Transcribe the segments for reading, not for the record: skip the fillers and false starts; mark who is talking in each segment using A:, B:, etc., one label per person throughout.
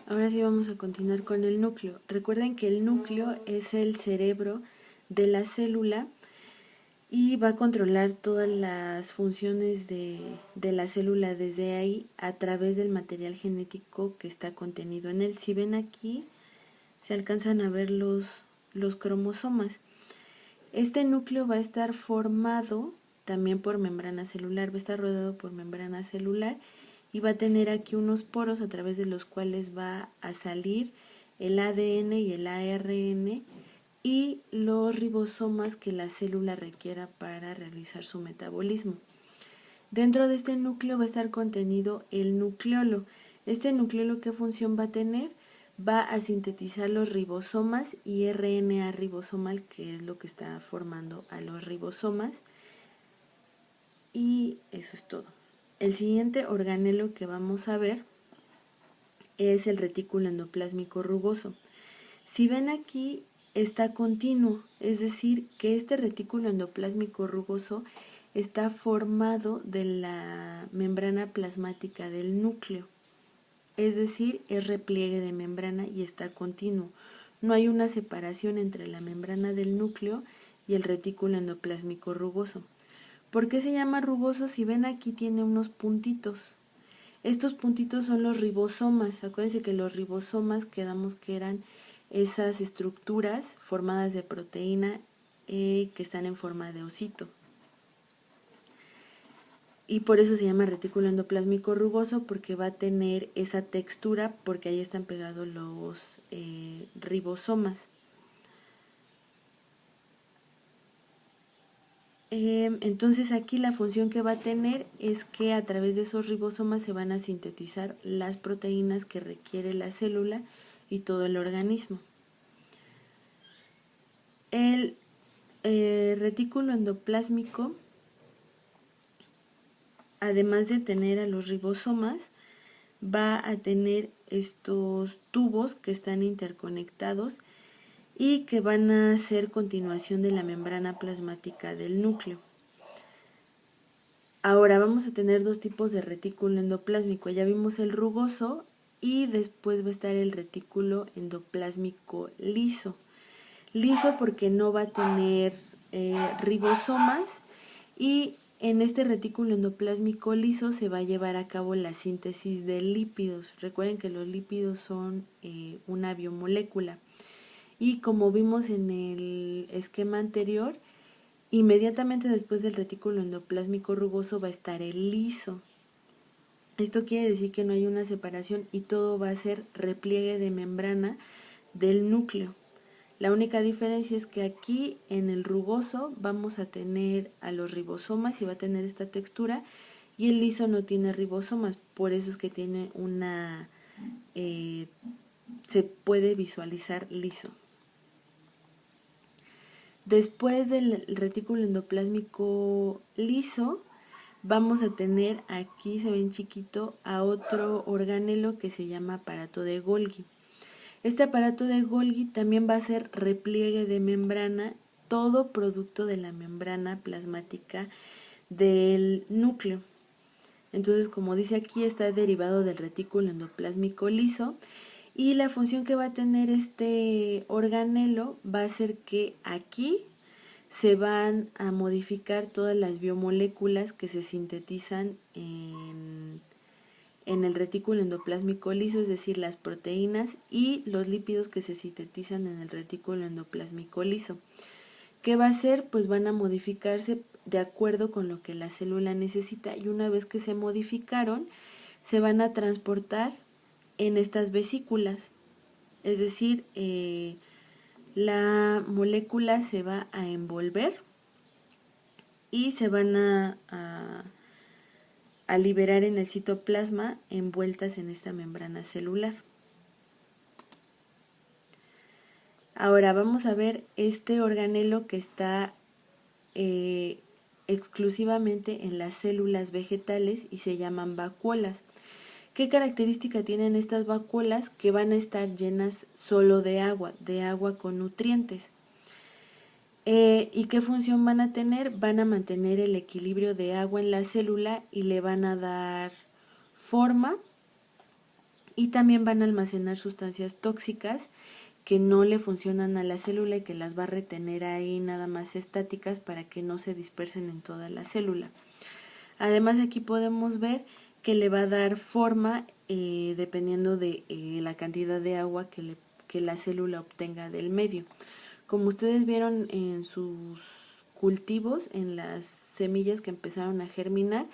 A: Ahora sí vamos a continuar con el núcleo. Recuerden que el núcleo es el cerebro de la célula y va a controlar todas las funciones de la célula desde ahí a través del material genético que está contenido en él. Si ven aquí, se alcanzan a ver los cromosomas. Este núcleo va a estar formado también por membrana celular, va a estar rodeado por membrana celular y va a tener aquí unos poros a través de los cuales va a salir el ADN y el ARN y los ribosomas que la célula requiera para realizar su metabolismo. Dentro de este núcleo va a estar contenido el nucleolo. Este nucleolo, ¿qué función va a tener? Va a sintetizar los ribosomas y RNA ribosomal, que es lo que está formando a los ribosomas. Y eso es todo. El siguiente organelo que vamos a ver es el retículo endoplásmico rugoso. Si ven aquí, está continuo, es decir, que este retículo endoplásmico rugoso está formado de la membrana plasmática del núcleo, es decir, es repliegue de membrana y está continuo. No hay una separación entre la membrana del núcleo y el retículo endoplásmico rugoso. ¿Por qué se llama rugoso? Si ven aquí tiene unos puntitos. Estos puntitos son los ribosomas. Acuérdense que los ribosomas quedamos que eran esas estructuras formadas de proteína que están en forma de osito. Y por eso se llama retículo endoplásmico rugoso, porque va a tener esa textura, porque ahí están pegados los ribosomas. Entonces aquí la función que va a tener es que a través de esos ribosomas se van a sintetizar las proteínas que requiere la célula y todo el organismo. El retículo endoplásmico, además de tener a los ribosomas, va a tener estos tubos que están interconectados y que van a ser continuación de la membrana plasmática del núcleo. Ahora vamos a tener dos tipos de retículo endoplásmico. Ya vimos el rugoso y después va a estar el retículo endoplásmico liso. Liso porque no va a tener ribosomas y en este retículo endoplásmico liso se va a llevar a cabo la síntesis de lípidos. Recuerden que los lípidos son una biomolécula y como vimos en el esquema anterior, inmediatamente después del retículo endoplásmico rugoso va a estar el liso. Esto quiere decir que no hay una separación y todo va a ser repliegue de membrana del núcleo. La única diferencia es que aquí en el rugoso vamos a tener a los ribosomas y va a tener esta textura, y el liso no tiene ribosomas, por eso es que tiene una, se puede visualizar liso. Después del retículo endoplásmico liso, vamos a tener aquí, se ven chiquito, a otro organelo que se llama aparato de Golgi. Este aparato de Golgi también va a ser repliegue de membrana, todo producto de la membrana plasmática del núcleo. Entonces, como dice aquí, está derivado del retículo endoplásmico liso y la función que va a tener este organelo va a ser que aquí se van a modificar todas las biomoléculas que se sintetizan en el retículo endoplásmico liso, es decir, las proteínas y los lípidos que se sintetizan en el retículo endoplásmico liso. ¿Qué va a hacer? Pues van a modificarse de acuerdo con lo que la célula necesita y una vez que se modificaron, se van a transportar en estas vesículas. Es decir, la molécula se va a envolver y se van a liberar en el citoplasma envueltas en esta membrana celular. Ahora vamos a ver este organelo que está exclusivamente en las células vegetales y se llaman vacuolas. ¿Qué característica tienen estas vacuolas? Que van a estar llenas solo de agua con nutrientes. ¿Y qué función van a tener? Van a mantener el equilibrio de agua en la célula y le van a dar forma y también van a almacenar sustancias tóxicas que no le funcionan a la célula y que las va a retener ahí nada más estáticas para que no se dispersen en toda la célula. Además, aquí podemos ver que le va a dar forma dependiendo de la cantidad de agua que la célula obtenga del medio. Como ustedes vieron en sus cultivos, en las semillas que empezaron a germinar,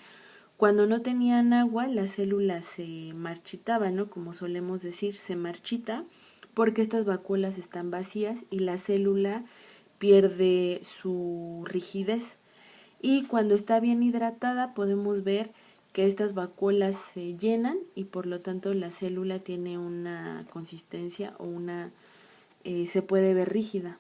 A: cuando no tenían agua, la célula se marchitaba, ¿no? Como solemos decir, se marchita porque estas vacuolas están vacías y la célula pierde su rigidez. Y cuando está bien hidratada podemos ver que estas vacuolas se llenan y por lo tanto la célula tiene una consistencia o se puede ver rígida.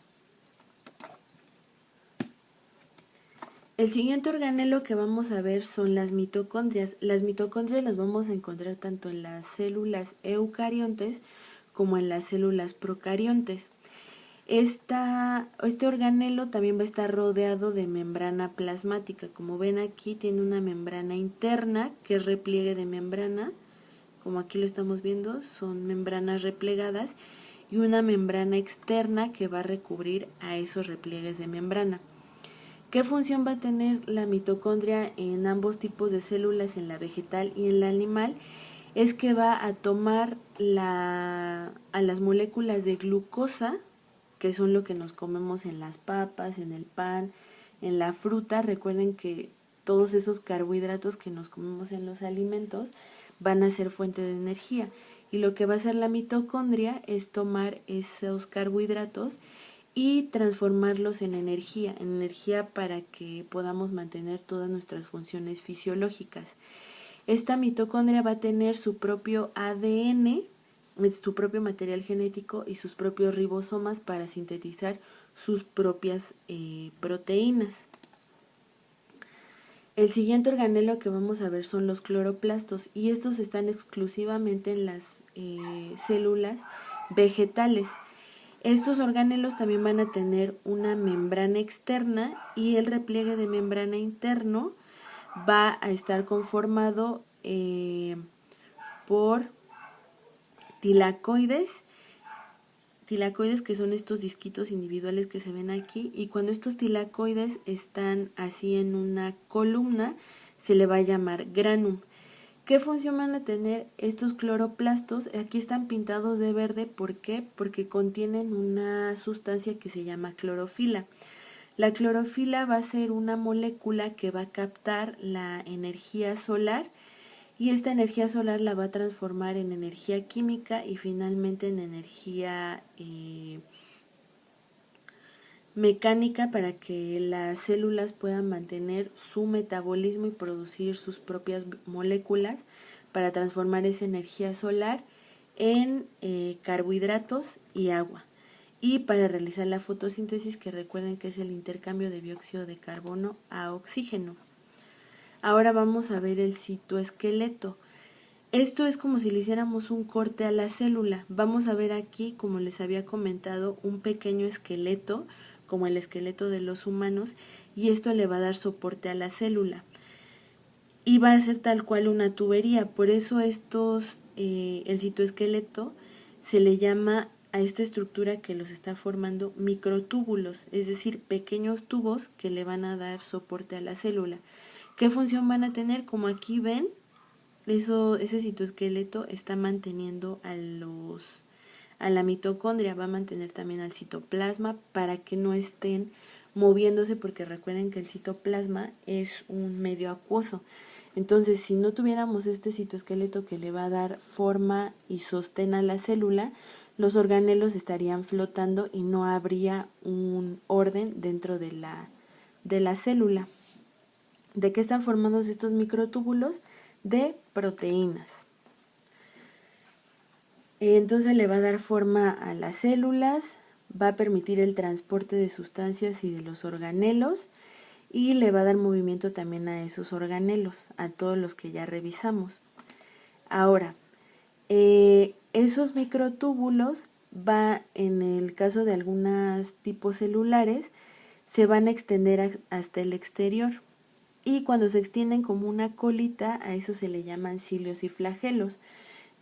A: El siguiente organelo que vamos a ver son las mitocondrias. Las mitocondrias las vamos a encontrar tanto en las células eucariontes como en las células procariontes. Este organelo también va a estar rodeado de membrana plasmática. Como ven aquí tiene una membrana interna que es repliegue de membrana. Como aquí lo estamos viendo, son membranas replegadas y una membrana externa que va a recubrir a esos repliegues de membrana. ¿Qué función va a tener la mitocondria en ambos tipos de células, en la vegetal y en la animal? Es que va a tomar a las moléculas de glucosa, que son lo que nos comemos en las papas, en el pan, en la fruta. Recuerden que todos esos carbohidratos que nos comemos en los alimentos van a ser fuente de energía. Y lo que va a hacer la mitocondria es tomar esos carbohidratos y transformarlos en energía para que podamos mantener todas nuestras funciones fisiológicas. Esta mitocondria va a tener su propio ADN, su propio material genético y sus propios ribosomas para sintetizar sus propias proteínas. El siguiente organelo que vamos a ver son los cloroplastos y estos están exclusivamente en las células vegetales. Estos organelos también van a tener una membrana externa y el repliegue de membrana interno va a estar conformado por tilacoides que son estos disquitos individuales que se ven aquí, y cuando estos tilacoides están así en una columna se le va a llamar granum. ¿Qué función van a tener estos cloroplastos? Aquí están pintados de verde, ¿por qué? Porque contienen una sustancia que se llama clorofila. La clorofila va a ser una molécula que va a captar la energía solar y esta energía solar la va a transformar en energía química y finalmente en energía mecánica para que las células puedan mantener su metabolismo y producir sus propias moléculas para transformar esa energía solar en carbohidratos y agua. Y para realizar la fotosíntesis, que recuerden que es el intercambio de dióxido de carbono a oxígeno. Ahora vamos a ver el citoesqueleto. Esto es como si le hiciéramos un corte a la célula. Vamos a ver aquí, como les había comentado, un pequeño esqueleto, como el esqueleto de los humanos, y esto le va a dar soporte a la célula. Y va a ser tal cual una tubería. Por eso el citoesqueleto se le llama a esta estructura que los está formando microtúbulos, es decir, pequeños tubos que le van a dar soporte a la célula. ¿Qué función van a tener? Como aquí ven, ese citoesqueleto está manteniendo a la mitocondria, va a mantener también al citoplasma para que no estén moviéndose, porque recuerden que el citoplasma es un medio acuoso. Entonces, si no tuviéramos este citoesqueleto que le va a dar forma y sostén a la célula, los organelos estarían flotando y no habría un orden dentro de la célula. ¿De qué están formados estos microtúbulos? De proteínas. Entonces le va a dar forma a las células, va a permitir el transporte de sustancias y de los organelos y le va a dar movimiento también a esos organelos, a todos los que ya revisamos. Ahora, esos microtúbulos en el caso de algunos tipos celulares, se van a extender hasta el exterior. Y cuando se extienden como una colita, a eso se le llaman cilios y flagelos.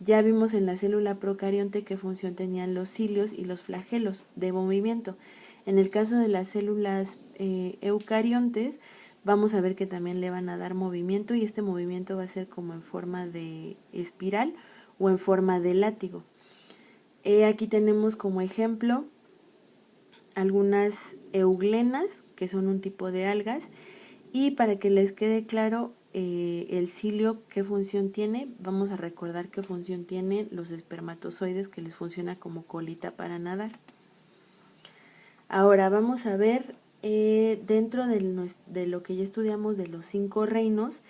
A: Ya vimos en la célula procarionte qué función tenían los cilios y los flagelos de movimiento. En el caso de las células eucariontes, vamos a ver que también le van a dar movimiento y este movimiento va a ser como en forma de espiral o en forma de látigo. Aquí tenemos como ejemplo algunas euglenas, que son un tipo de algas, y para que les quede claro el cilio qué función tiene, vamos a recordar qué función tienen los espermatozoides, que les funciona como colita para nadar. Ahora vamos a ver dentro de lo que ya estudiamos de los 5 reinos,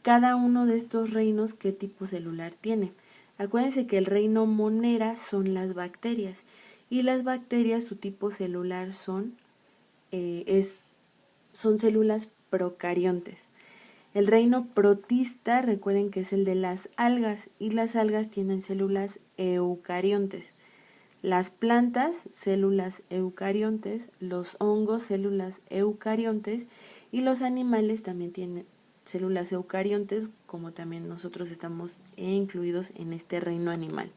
A: cada uno de estos reinos qué tipo celular tiene. Acuérdense que el reino monera son las bacterias y las bacterias su tipo celular son células procariontes. El reino protista, recuerden que es el de las algas y las algas tienen células eucariontes. Las plantas, células eucariontes, los hongos, células eucariontes y los animales también tienen células eucariontes, como también nosotros estamos incluidos en este reino animal.